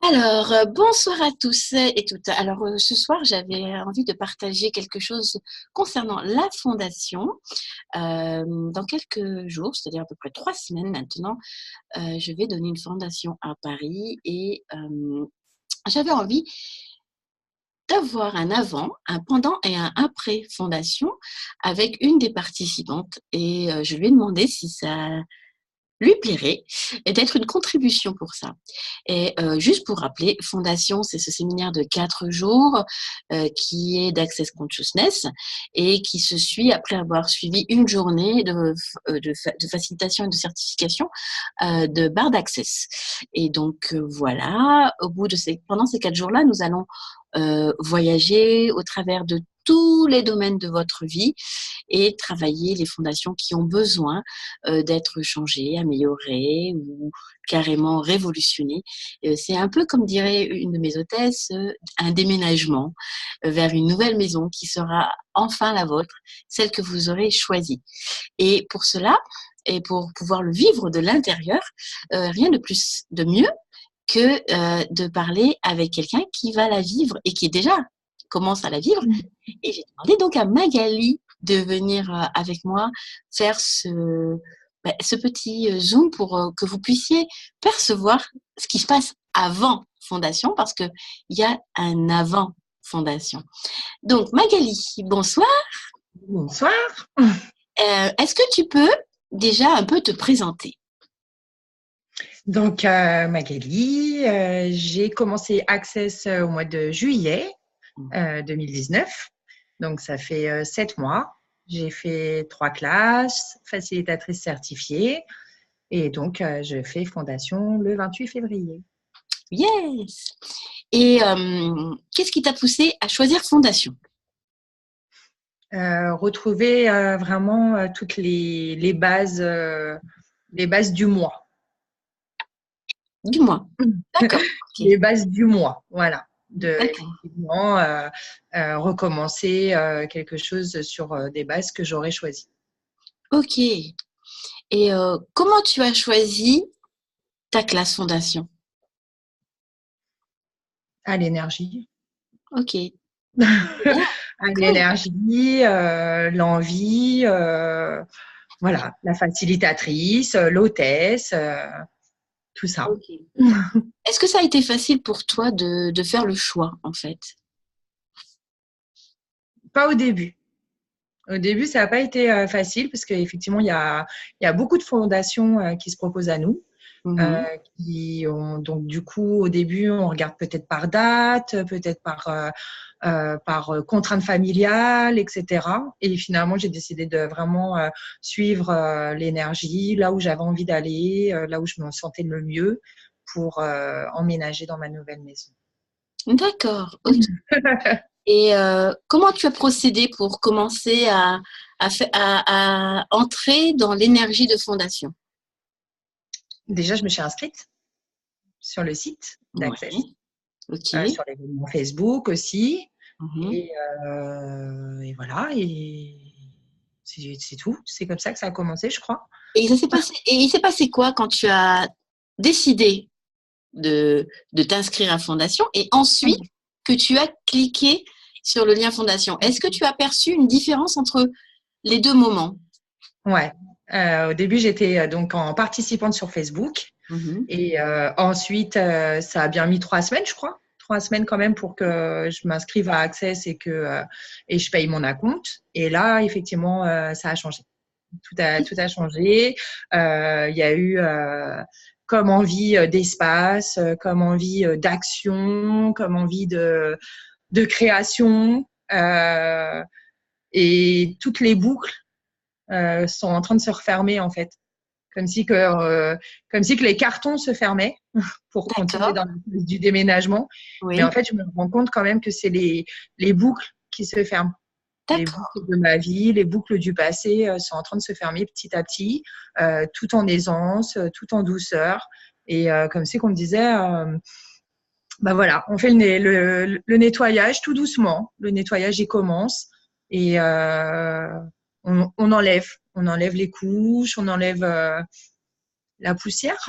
Bonsoir à tous et toutes. Ce soir, j'avais envie de partager quelque chose concernant la fondation. Dans quelques jours, c'est-à-dire à peu près 3 semaines maintenant, je vais donner une fondation à Paris et j'avais envie d'avoir un avant, un pendant et un après fondation avec une des participantes. Et je lui ai demandé si ça lui plairait et d'être une contribution pour ça. Et juste pour rappeler, Fondation, c'est ce séminaire de 4 jours qui est d'Access Consciousness et qui se suit après avoir suivi une journée de facilitation et de certification de barre d'access. Et donc voilà, pendant ces 4 jours-là, nous allons voyager au travers de tous les domaines de votre vie et travailler les fondations qui ont besoin d'être changées, améliorées ou carrément révolutionnées. C'est un peu comme dirait une de mes hôtesses, un déménagement vers une nouvelle maison qui sera enfin la vôtre, celle que vous aurez choisie. Et pour cela, et pour pouvoir le vivre de l'intérieur, rien de mieux que de parler avec quelqu'un qui va la vivre et qui déjà commence à la vivre. Et j'ai demandé donc à Magali de venir avec moi faire ce petit Zoom pour que vous puissiez percevoir ce qui se passe avant Fondation, parce qu'il y a un avant Fondation. Donc Magali, bonsoir. Bonsoir. Est-ce que tu peux déjà un peu te présenter? Donc, Magali, j'ai commencé Access au mois de juillet 2019. Donc, ça fait 7 mois. J'ai fait 3 classes, facilitatrice certifiée. Et donc, je fais Fondation le 28 février. Yes. Et qu'est-ce qui t'a poussé à choisir Fondation? Retrouver vraiment toutes les bases du mois. Du mois. D'accord. Okay. Les bases du mois, voilà. Effectivement, recommencer quelque chose sur des bases que j'aurais choisies. Ok. Et comment tu as choisi ta classe Fondation? À l'énergie. Ok. À l'énergie, l'envie, voilà, la facilitatrice, l'hôtesse, tout ça. Okay. Est-ce que ça a été facile pour toi de faire le choix, en fait? Pas au début. Au début, ça n'a pas été facile parce qu'effectivement, il y a beaucoup de fondations qui se proposent à nous. Donc du coup, au début, on regarde peut-être par date, peut-être par contrainte familiale, etc. Et finalement, j'ai décidé de vraiment suivre l'énergie, là où j'avais envie d'aller, là où je me sentais le mieux pour emménager dans ma nouvelle maison. D'accord. Okay. Et comment tu as procédé pour commencer à entrer dans l'énergie de Fondation? Déjà, je me suis inscrite sur le site d'Access, sur l'événement Facebook aussi. Et voilà, et c'est tout. C'est comme ça que ça a commencé, je crois. Et il s'est passé quoi quand tu as décidé de t'inscrire à Fondation et ensuite que tu as cliqué sur le lien Fondation? Est-ce que tu as perçu une différence entre les deux moments? Ouais. Au début, j'étais donc en participante sur Facebook. Et ensuite, ça a bien mis 3 semaines, je crois. 3 semaines quand même pour que je m'inscrive à Access et je paye mon acompte. Et là, effectivement, ça a changé. Tout a changé. Il y a eu comme envie d'espace, comme envie d'action, comme envie de création. Et toutes les boucles sont en train de se refermer, en fait. Comme si que les cartons se fermaient pour continuer dans le du déménagement. Oui. Mais en fait, je me rends compte quand même que c'est les boucles qui se ferment. Les boucles de ma vie, les boucles du passé sont en train de se fermer petit à petit, tout en aisance, tout en douceur. Et comme c'est qu'on me disait, bah voilà, on fait le nettoyage tout doucement. Le nettoyage, il commence. Et on enlève les couches, on enlève la poussière.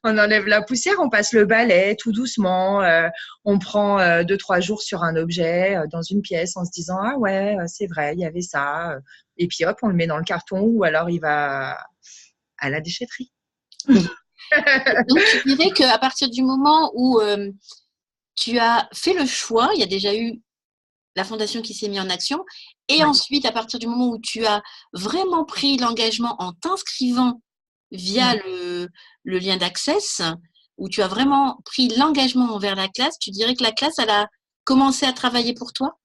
On enlève la poussière, on passe le balai tout doucement. On prend 2-3 jours sur un objet dans une pièce en se disant ah ouais, c'est vrai, il y avait ça. Et puis hop, on le met dans le carton ou alors il va à la déchetterie. Donc, tu dirais qu'à partir du moment où tu as fait le choix, il y a déjà eu la fondation qui s'est mise en action, et ensuite, à partir du moment où tu as vraiment pris l'engagement en t'inscrivant via le lien d'Access, où tu as vraiment pris l'engagement envers la classe, tu dirais que la classe, elle a commencé à travailler pour toi?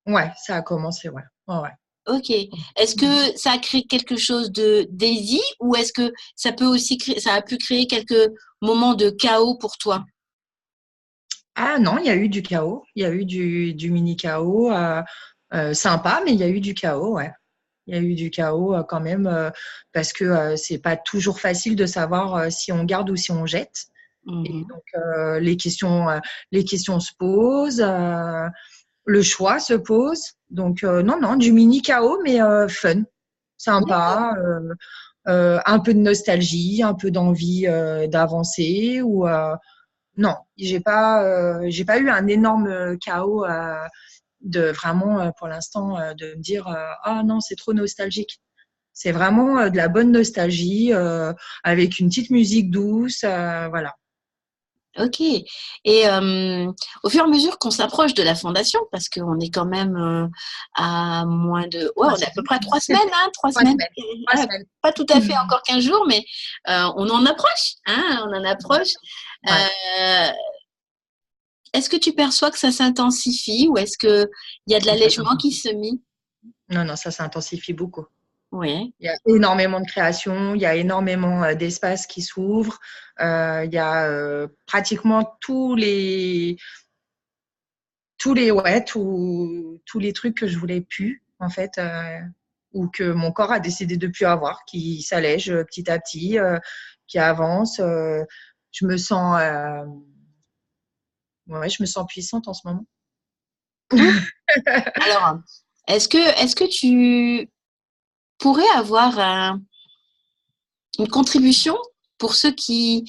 Ouais, ça a commencé, ouais. Ouais. Ok. Est-ce que ça a créé quelque chose de d'easy ou est-ce que ça peut aussi ça a pu créer quelques moments de chaos pour toi? Ah non, il y a eu du chaos. Il y a eu du mini chaos sympa, mais il y a eu du chaos, ouais. Il y a eu du chaos quand même parce que c'est pas toujours facile de savoir si on garde ou si on jette. Et donc les questions se posent, le choix se pose. Donc non, du mini chaos, mais fun, sympa, un peu de nostalgie, un peu d'envie d'avancer ou non, j'ai pas eu un énorme chaos de vraiment pour l'instant de me dire ah non, c'est trop nostalgique. C'est vraiment de la bonne nostalgie avec une petite musique douce, voilà. Ok. Et au fur et à mesure qu'on s'approche de la fondation, parce qu'on est quand même à moins de... Ouais, on est à peu près à 3 semaines, hein, 3 semaines. 3 semaines. Pas tout à fait encore 15 jours, mais on en approche, hein, on en approche. Ouais. Est-ce que tu perçois que ça s'intensifie ou est-ce qu'il y a de l'allègement qui se met? Non, ça s'intensifie beaucoup. Oui. Il y a énormément de créations, il y a énormément d'espaces qui s'ouvrent, il y a pratiquement tous les trucs que je voulais plus, en fait, ou que mon corps a décidé de plus avoir, qui s'allègent petit à petit, qui avancent. Je me sens, je me sens puissante en ce moment. Alors, est-ce que tu pourrais avoir une contribution pour ceux qui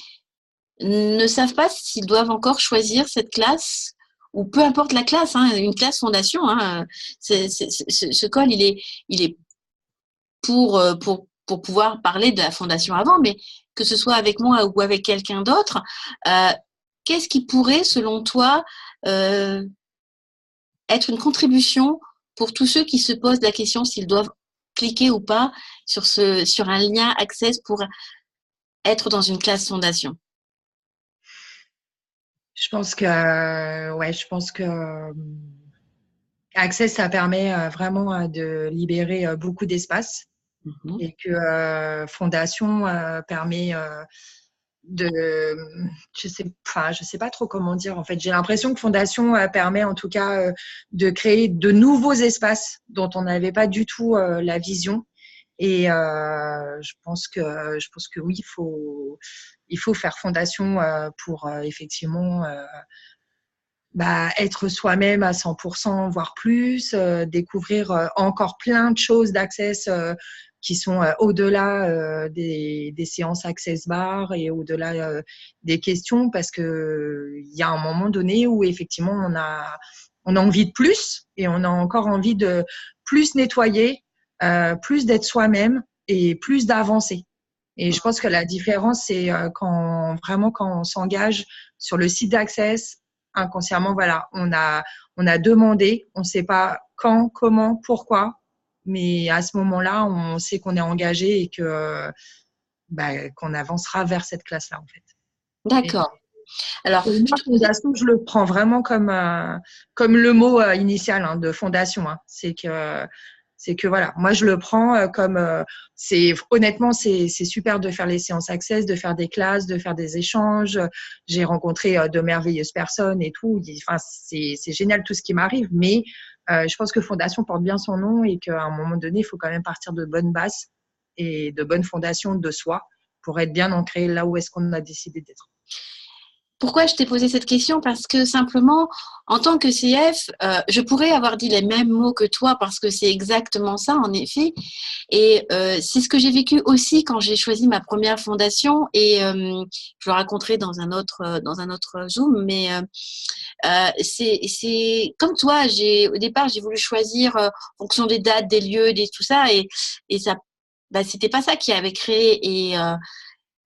ne savent pas s'ils doivent encore choisir cette classe ou peu importe la classe, hein, une classe fondation, hein, ce call, il est pour pouvoir parler de la fondation avant, mais que ce soit avec moi ou avec quelqu'un d'autre, qu'est-ce qui pourrait, selon toi, être une contribution pour tous ceux qui se posent la question s'ils doivent cliquer ou pas sur un lien Access pour être dans une classe fondation? Je pense que, Access, ça permet vraiment de libérer beaucoup d'espace et que Fondation permet de, je sais pas trop comment dire. En fait, j'ai l'impression que Fondation permet en tout cas de créer de nouveaux espaces dont on n'avait pas du tout la vision. Et je pense que oui, il faut faire fondation pour effectivement être soi-même à 100%, voire plus, découvrir encore plein de choses d'Access qui sont au-delà des séances Access Bar et au-delà des questions, parce que il y a un moment donné où effectivement on a envie de plus et on a encore envie de plus nettoyer, plus d'être soi-même et plus d'avancer. Et je pense que la différence, c'est quand on s'engage sur le site d'Access, inconsciemment, voilà, on a demandé, on ne sait pas quand, comment, pourquoi, mais à ce moment-là, on sait qu'on est engagé et que qu'on avancera vers cette classe-là, en fait. D'accord. Alors, Et moi, fondation, je le prends vraiment comme le mot initial de fondation. C'est que voilà, moi je le prends comme honnêtement c'est super de faire les séances Access, de faire des classes, de faire des échanges. J'ai rencontré de merveilleuses personnes et tout. Enfin, c'est génial tout ce qui m'arrive, mais je pense que Fondation porte bien son nom et qu'à un moment donné, il faut quand même partir de bonnes bases et de bonnes fondations de soi pour être bien ancré là où est-ce qu'on a décidé d'être. pourquoi je t'ai posé cette question? Parce que simplement, en tant que CF, je pourrais avoir dit les mêmes mots que toi parce que c'est exactement ça, en effet. Et c'est ce que j'ai vécu aussi quand j'ai choisi ma première fondation. Et je le raconterai dans un autre Zoom. Mais c'est comme toi. Au départ, j'ai voulu choisir en fonction des dates, des lieux, tout ça. Et ça, bah, c'était pas ça qui avait créé.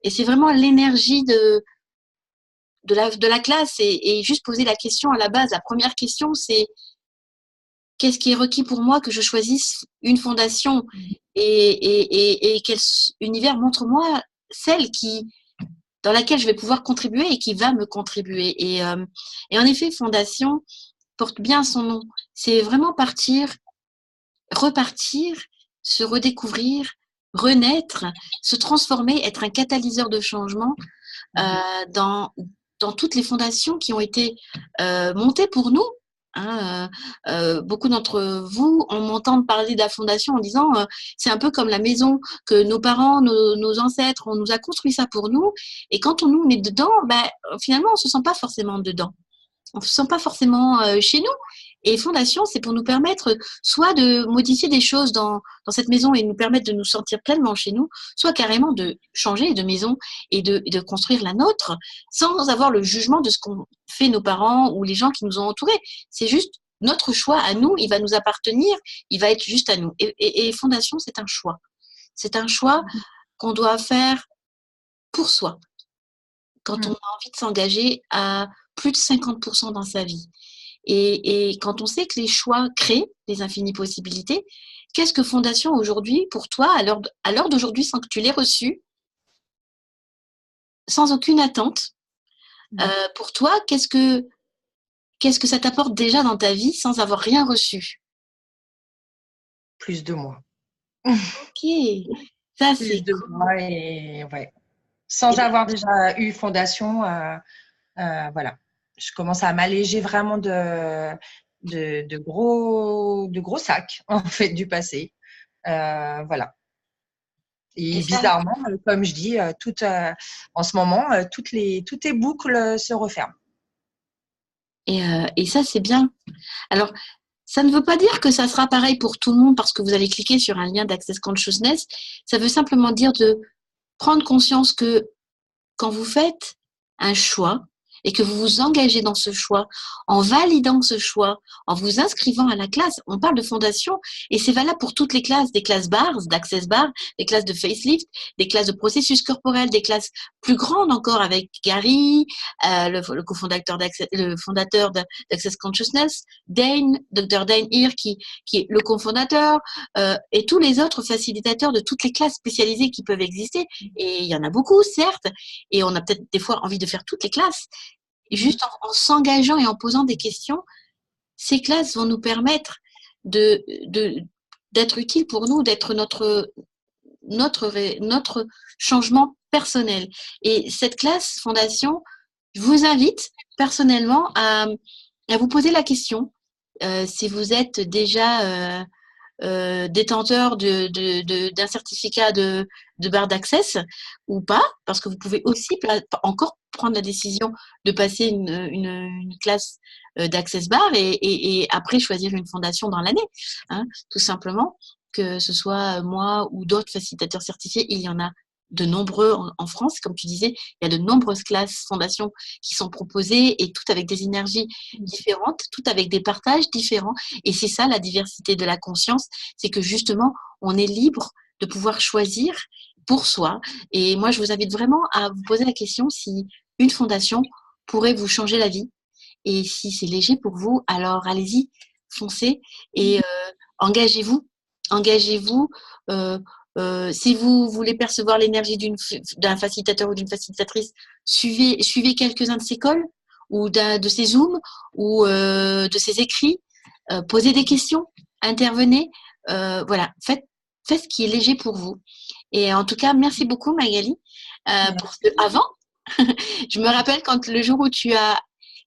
Et c'est vraiment l'énergie de la classe et juste poser la question à la base. La première question, c'est qu'est-ce qui est requis pour moi que je choisisse une fondation et quel univers montre-moi celle dans laquelle je vais pouvoir contribuer et qui va me contribuer. Et en effet, fondation porte bien son nom. C'est vraiment partir, repartir, se redécouvrir, renaître, se transformer, être un catalyseur de changement dans toutes les fondations qui ont été montées pour nous. Hein, beaucoup d'entre vous, on m'entend parler de la fondation en disant c'est un peu comme la maison que nos parents, nos ancêtres, on nous a construit ça pour nous. Et quand on nous met dedans, finalement, on ne se sent pas forcément dedans. On ne se sent pas forcément chez nous. Et fondation, c'est pour nous permettre soit de modifier des choses dans cette maison et nous permettre de nous sentir pleinement chez nous, soit carrément de changer de maison et de construire la nôtre sans avoir le jugement de ce qu'ont fait nos parents ou les gens qui nous ont entourés. C'est juste notre choix à nous, il va nous appartenir, il va être juste à nous. Et fondation, c'est un choix. C'est un choix qu'on doit faire pour soi. Quand on a envie de s'engager à plus de 50% dans sa vie. Et quand on sait que les choix créent des infinies possibilités, qu'est-ce que Fondation aujourd'hui pour toi, à l'heure d'aujourd'hui, sans que tu l'aies reçu, sans aucune attente, pour toi, qu'est-ce que ça t'apporte déjà dans ta vie sans avoir rien reçu? Plus de moi. Ok, ça c'est Plus de moi et ouais. Sans avoir déjà eu fondation, voilà. Je commence à m'alléger vraiment de gros sacs, en fait, du passé. Voilà. Et bizarrement, comme je dis, en ce moment, toutes les boucles se referment. Et ça, c'est bien. Alors, ça ne veut pas dire que ça sera pareil pour tout le monde parce que vous allez cliquer sur un lien d'Access Consciousness. Ça veut simplement dire de prendre conscience que quand vous faites un choix et que vous vous engagez dans ce choix, en validant ce choix, en vous inscrivant à la classe, on parle de fondation et c'est valable pour toutes les classes, des classes bars, d'Access Bar, des classes de facelift, des classes de processus corporel, des classes plus grandes encore avec Gary, le fondateur d'Access Consciousness, Dane, Dr. Dane Heer qui est le cofondateur et tous les autres facilitateurs de toutes les classes spécialisées qui peuvent exister. Et il y en a beaucoup, certes, et on a peut-être des fois envie de faire toutes les classes. Et juste en s'engageant et en posant des questions, ces classes vont nous permettre d'être utiles pour nous, d'être notre changement personnel. Et cette classe fondation, je vous invite personnellement à vous poser la question si vous êtes déjà détenteur d'un certificat de barre d'access ou pas, parce que vous pouvez aussi encore prendre la décision de passer une classe d'access bar et après choisir une fondation dans l'année, hein, tout simplement, que ce soit moi ou d'autres facilitateurs certifiés, il y en a de nombreux en France, comme tu disais, il y a de nombreuses classes, fondations qui sont proposées et toutes avec des énergies différentes, toutes avec des partages différents. Et c'est ça la diversité de la conscience, c'est que justement, on est libre de pouvoir choisir pour soi. Et moi, je vous invite vraiment à vous poser la question si une fondation pourrait vous changer la vie. Et si c'est léger pour vous, alors allez-y, foncez et engagez-vous. Engagez-vous. Si vous voulez percevoir l'énergie d'un facilitateur ou d'une facilitatrice, suivez quelques-uns de ses calls ou de ses zooms ou de ses écrits. Posez des questions, intervenez. Voilà, faites ce qui est léger pour vous. Et en tout cas, merci beaucoup Magali. Avant, je me rappelle quand le jour où tu as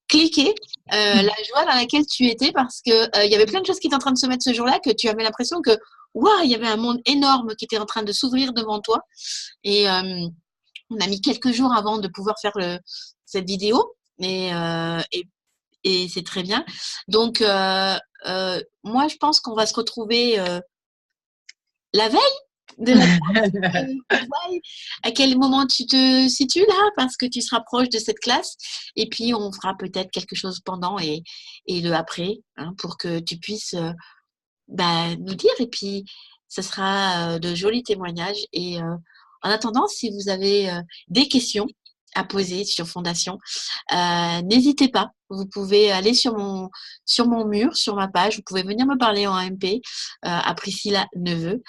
cliqué, la joie dans laquelle tu étais parce que il y avait plein de choses qui étaient en train de se mettre ce jour-là, que tu avais l'impression que waouh, il y avait un monde énorme qui était en train de s'ouvrir devant toi. Et on a mis quelques jours avant de pouvoir faire cette vidéo. Et c'est très bien. Donc, moi, je pense qu'on va se retrouver la veille de la classe. On voit à quel moment tu te situes là, parce que tu seras proche de cette classe. Et puis, on fera peut-être quelque chose pendant et le après, hein, pour que tu puisses nous dire. Et puis, ce sera de jolis témoignages. Et en attendant, si vous avez des questions à poser sur Fondation, n'hésitez pas. Vous pouvez aller sur mon mur, sur ma page. Vous pouvez venir me parler en MP à Priscilla Neveu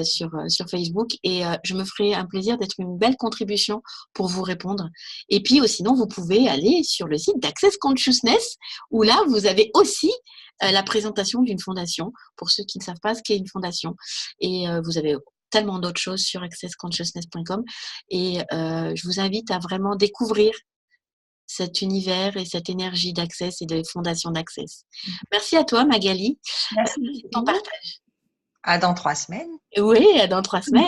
sur Facebook. Et je me ferai un plaisir d'être une belle contribution pour vous répondre. Et puis, sinon, vous pouvez aller sur le site d'Access Consciousness, où là, vous avez aussi la présentation d'une fondation, pour ceux qui ne savent pas ce qu'est une fondation. Et vous avez tellement d'autres choses sur accessconsciousness.com. Et je vous invite à vraiment découvrir cet univers et cette énergie d'Access et de fondation d'Access. Merci à toi, Magali. Merci pour ton partage. À dans 3 semaines. Oui, à dans 3 semaines.